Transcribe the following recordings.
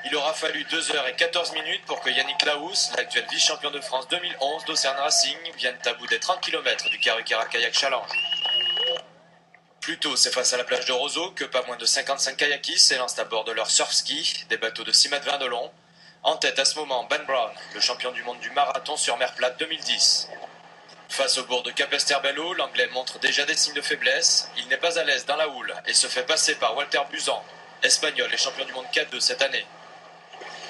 Il aura fallu 2h14 pour que Yannick Laous, l'actuel vice-champion de France 2011 d'Océan Racing, vienne à bout des 30 km du Karukara Kayak Challenge. Plus tôt, c'est face à la plage de Roseau que pas moins de 55 kayakistes s'élancent à bord de leur surf ski, des bateaux de 6,20 m de long. En tête à ce moment, Ben Brown, le champion du monde du marathon sur mer plate 2010. Face au bourg de Capesterre-Belle-Eau, l'Anglais montre déjà des signes de faiblesse. Il n'est pas à l'aise dans la houle et se fait passer par Walter Buzan, espagnol et champion du monde 4 de cette année.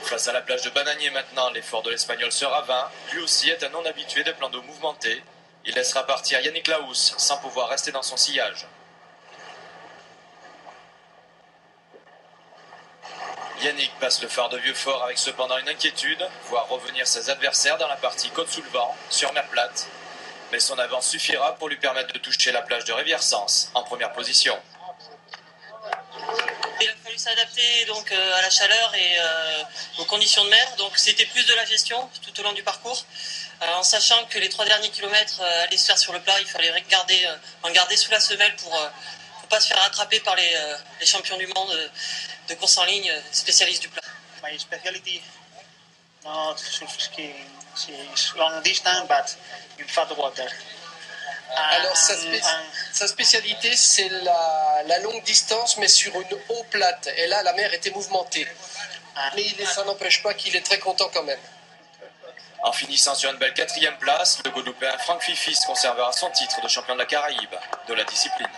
Face à la plage de Bananier maintenant, l'effort de l'Espagnol sera vain. Lui aussi est un non-habitué des plans d'eau mouvementés. Il laissera partir Yannick Laous sans pouvoir rester dans son sillage. Yannick passe le phare de Vieux-Fort avec cependant une inquiétude, voir revenir ses adversaires dans la partie côte sous le vent, sur mer plate. Mais son avance suffira pour lui permettre de toucher la plage de Rivière-Sens en première position. Il a fallu s'adapter donc à la chaleur et aux conditions de mer. Donc c'était plus de la gestion tout au long du parcours. En sachant que les 3 derniers kilomètres allaient se faire sur le plat, il fallait en garder sous la semelle pour pas se faire rattraper par les champions du monde de course en ligne spécialistes du plat. My specialty, not surf skiing, is long distance, but in flat water. Alors sa spécialité c'est la longue distance mais sur une eau plate et là la mer était mouvementée. Mais ça n'empêche pas qu'il est très content quand même. En finissant sur une belle 4e place, le Guadeloupéen Franck Fifis conservera son titre de champion de la Caraïbe de la discipline.